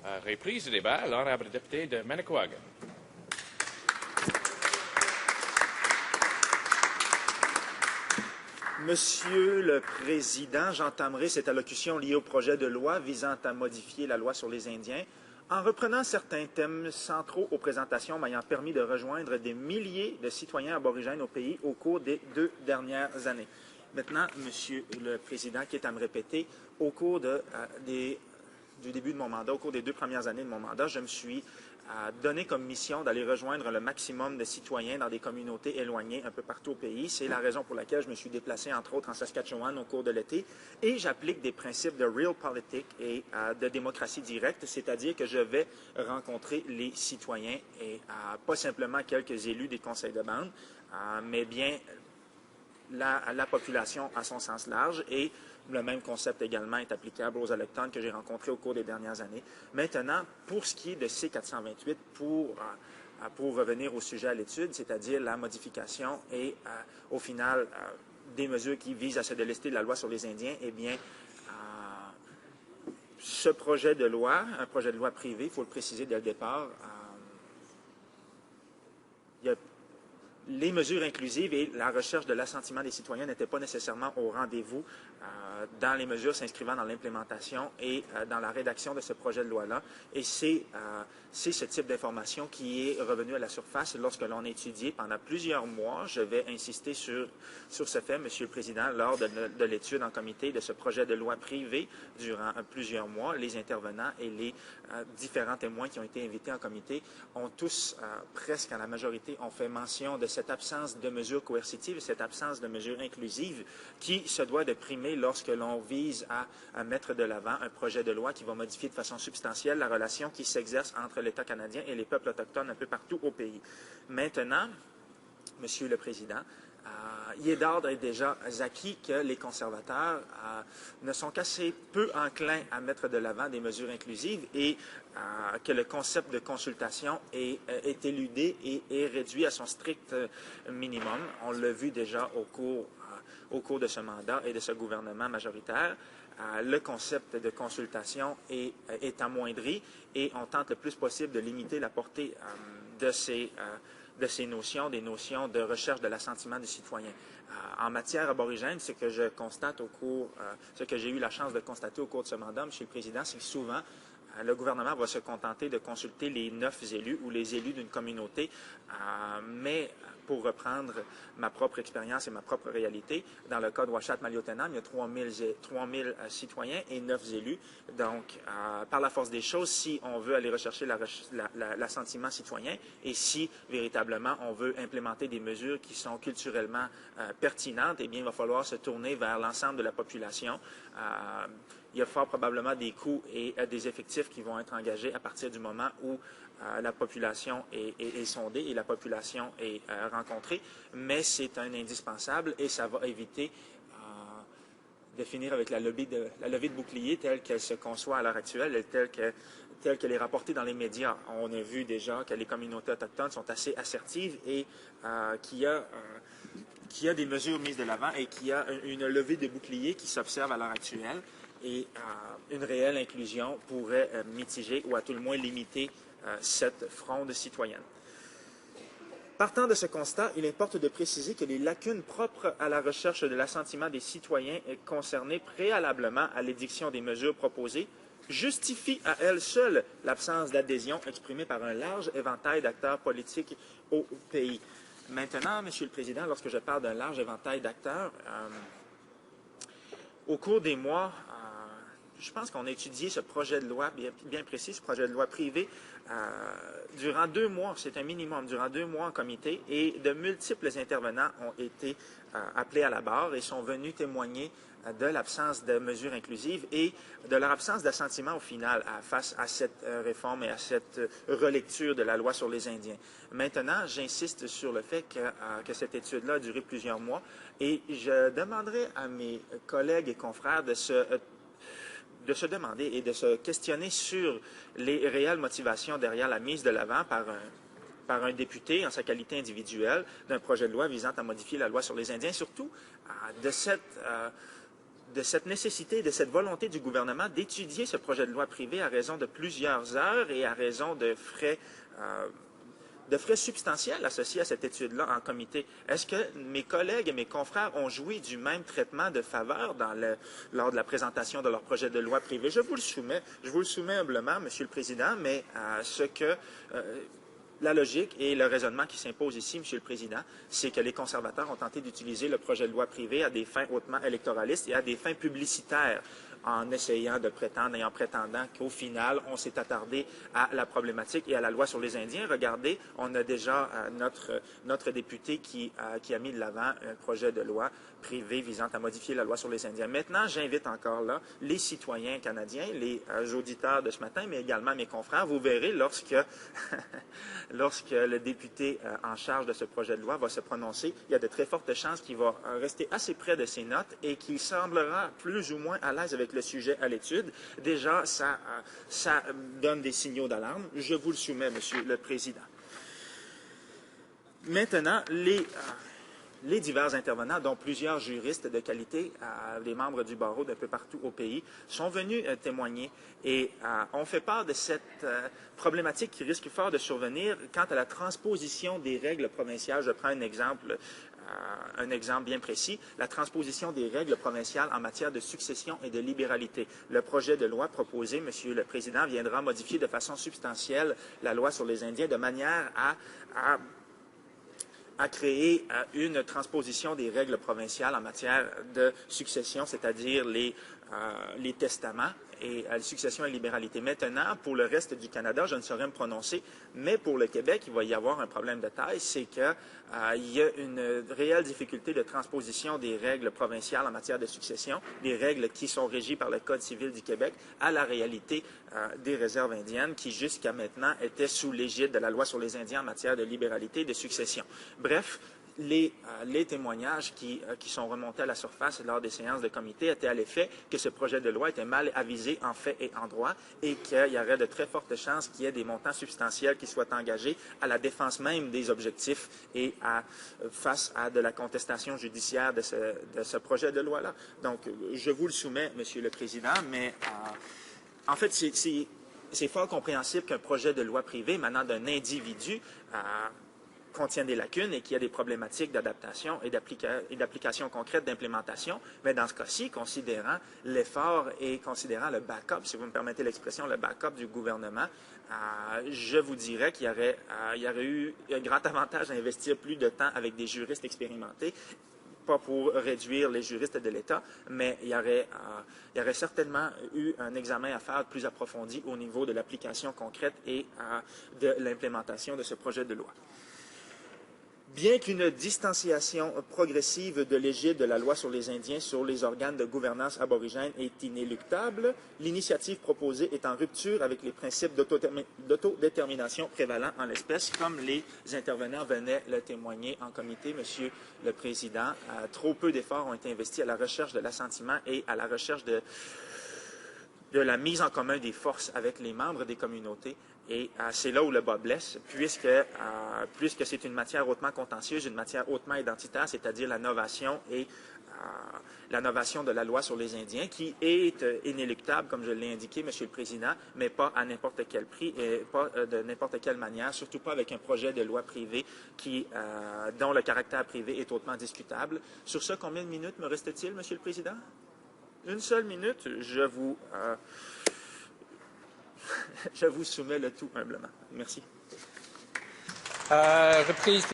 Reprise du débat, l'honorable député de Manicouagan. Monsieur le Président, j'entamerai cette allocution liée au projet de loi visant à modifier la loi sur les Indiens en reprenant certains thèmes centraux aux présentations m'ayant permis de rejoindre des milliers de citoyens aborigènes au pays au cours des 2 dernières années. Maintenant, Monsieur le Président, qui est à me répéter, au cours du début de mon mandat, au cours des 2 premières années de mon mandat, je me suis donné comme mission d'aller rejoindre le maximum de citoyens dans des communautés éloignées un peu partout au pays. C'est la raison pour laquelle je me suis déplacé, entre autres, en Saskatchewan au cours de l'été. Et j'applique des principes de realpolitik et de démocratie directe, c'est-à-dire que je vais rencontrer les citoyens et pas simplement quelques élus des conseils de bande, mais bien la population à son sens large. Et le même concept également est applicable aux Autochtones que j'ai rencontrés au cours des dernières années. Maintenant, pour ce qui est de C-428, pour revenir au sujet à l'étude, c'est-à-dire la modification et, au final, des mesures qui visent à se délester de la loi sur les Indiens, eh bien, ce projet de loi, un projet de loi privé, il faut le préciser dès le départ, les mesures inclusives et la recherche de l'assentiment des citoyens n'étaient pas nécessairement au rendez-vous dans les mesures s'inscrivant dans l'implémentation et dans la rédaction de ce projet de loi-là. Et c'est ce type d'information qui est revenu à la surface lorsque l'on a étudié pendant plusieurs mois. Je vais insister sur ce fait, Monsieur le Président, lors de l'étude en comité de ce projet de loi privé durant plusieurs mois. Les intervenants et les différents témoins qui ont été invités en comité ont tous, presque à la majorité, ont fait mention de cette absence de mesures coercitives, cette absence de mesures inclusives qui se doit de primer lorsque l'on vise à mettre de l'avant un projet de loi qui va modifier de façon substantielle la relation qui s'exerce entre l'État canadien et les peuples autochtones un peu partout au pays. Maintenant, Monsieur le Président, il est d'ordre et déjà acquis que les conservateurs ne sont qu'assez peu enclins à mettre de l'avant des mesures inclusives et que le concept de consultation est éludé et est réduit à son strict minimum. On l'a vu déjà au cours de ce mandat et de ce gouvernement majoritaire. Le concept de consultation est amoindri et on tente le plus possible de limiter la portée de ces notions, des notions de recherche de l'assentiment des citoyens. En matière aborigène, ce que je constate ce que j'ai eu la chance de constater au cours de ce mandat, Monsieur le Président, c'est que souvent, le gouvernement va se contenter de consulter les 9 élus ou les élus d'une communauté, mais pour reprendre ma propre expérience et ma propre réalité, dans le cas de Uashat-Maliotenam, il y a 3000 citoyens et 9 élus. Donc, par la force des choses, si on veut aller rechercher l'assentiment citoyen et si véritablement on veut implémenter des mesures qui sont culturellement pertinentes, eh bien, il va falloir se tourner vers l'ensemble de la population. Il y a fort probablement des coûts et des effectifs qui vont être engagés à partir du moment où la population est sondée et la population est rencontrée, mais c'est un indispensable et ça va éviter de finir avec la levée de bouclier telle qu'elle se conçoit à l'heure actuelle, telle qu'elle est rapportée dans les médias. On a vu déjà que les communautés autochtones sont assez assertives et qu'il y a des mesures mises de l'avant et qu'il y a une levée de bouclier qui s'observe à l'heure actuelle. Et une réelle inclusion pourrait mitiger ou à tout le moins limiter cette fronde citoyenne. Partant de ce constat, il importe de préciser que les lacunes propres à la recherche de l'assentiment des citoyens concernés préalablement à l'édiction des mesures proposées justifient à elles seules l'absence d'adhésion exprimée par un large éventail d'acteurs politiques au pays. Maintenant, Monsieur le Président, lorsque je parle d'un large éventail d'acteurs, au cours des mois, je pense qu'on a étudié ce projet de loi bien précis, ce projet de loi privé, durant 2 mois, c'est un minimum, durant 2 mois en comité, et de multiples intervenants ont été appelés à la barre et sont venus témoigner de l'absence de mesures inclusives et de leur absence d'assentiment au final face à cette réforme et à cette relecture de la loi sur les Indiens. Maintenant, j'insiste sur le fait que cette étude-là a duré plusieurs mois et je demanderai à mes collègues et confrères de se demander et de se questionner sur les réelles motivations derrière la mise de l'avant par un député en sa qualité individuelle d'un projet de loi visant à modifier la loi sur les Indiens, surtout cette nécessité, de cette volonté du gouvernement d'étudier ce projet de loi privé à raison de plusieurs heures et à raison de frais substantiels associés à cette étude-là en comité. Est-ce que mes collègues et mes confrères ont joui du même traitement de faveur lors de la présentation de leur projet de loi privé? Je vous le soumets humblement, Monsieur le Président, mais la logique et le raisonnement qui s'imposent ici, Monsieur le Président, c'est que les conservateurs ont tenté d'utiliser le projet de loi privé à des fins hautement électoralistes et à des fins publicitaires, en essayant de prétendre et en prétendant qu'au final, on s'est attardé à la problématique et à la loi sur les Indiens. Regardez, on a déjà notre député qui a mis de l'avant un projet de loi privé visant à modifier la loi sur les Indiens. Maintenant, j'invite encore là les citoyens canadiens, les auditeurs de ce matin, mais également mes confrères. Vous verrez lorsque le député en charge de ce projet de loi va se prononcer, il y a de très fortes chances qu'il va rester assez près de ses notes et qu'il semblera plus ou moins à l'aise avec le sujet à l'étude. Déjà, ça donne des signaux d'alarme. Je vous le soumets, Monsieur le Président. Maintenant, les divers intervenants, dont plusieurs juristes de qualité, des membres du barreau d'un peu partout au pays, sont venus témoigner et ont fait part de cette problématique qui risque fort de survenir quant à la transposition des règles provinciales. Je prends un exemple bien précis, la transposition des règles provinciales en matière de succession et de libéralité. Le projet de loi proposé, Monsieur le Président, viendra modifier de façon substantielle la loi sur les Indiens de manière à créer une transposition des règles provinciales en matière de succession, c'est-à-dire les testaments et la succession et libéralité. Maintenant, pour le reste du Canada, je ne saurais me prononcer, mais pour le Québec, il va y avoir un problème de taille, c'est qu'il y a une réelle difficulté de transposition des règles provinciales en matière de succession, des règles qui sont régies par le Code civil du Québec, à la réalité des réserves indiennes qui, jusqu'à maintenant, étaient sous l'égide de la loi sur les Indiens en matière de libéralité et de succession. Bref, les témoignages qui sont remontés à la surface lors des séances de comité étaient à l'effet que ce projet de loi était mal avisé en fait et en droit et qu'il y aurait de très fortes chances qu'il y ait des montants substantiels qui soient engagés à la défense même des objectifs et face à de la contestation judiciaire de ce projet de loi-là. Donc, je vous le soumets, Monsieur le Président, mais en fait, c'est fort compréhensible qu'un projet de loi privé émanant d'un individu contient des lacunes et qu'il y a des problématiques d'adaptation et d'application concrète d'implémentation. Mais dans ce cas-ci, considérant l'effort et considérant le backup, si vous me permettez l'expression, le backup du gouvernement, je vous dirais qu'il y aurait eu un grand avantage à investir plus de temps avec des juristes expérimentés, pas pour réduire les juristes de l'État, mais il y aurait certainement eu un examen à faire plus approfondi au niveau de l'application concrète et de l'implémentation de ce projet de loi. Bien qu'une distanciation progressive de l'égide de la loi sur les Indiens sur les organes de gouvernance aborigène est inéluctable, l'initiative proposée est en rupture avec les principes d'autodétermination prévalents en l'espèce, comme les intervenants venaient le témoigner en comité, Monsieur le Président. Trop peu d'efforts ont été investis à la recherche de l'assentiment et à la recherche de la mise en commun des forces avec les membres des communautés. Et c'est là où le bas blesse, puisque c'est une matière hautement contentieuse, une matière hautement identitaire, c'est-à-dire la novation et la novation de la loi sur les Indiens, qui est inéluctable, comme je l'ai indiqué, Monsieur le Président, mais pas à n'importe quel prix et pas de n'importe quelle manière, surtout pas avec un projet de loi privé dont le caractère privé est hautement discutable. Sur ce, combien de minutes me reste-t-il, Monsieur le Président? Une seule minute, je vous soumets le tout humblement. Merci. Reprise.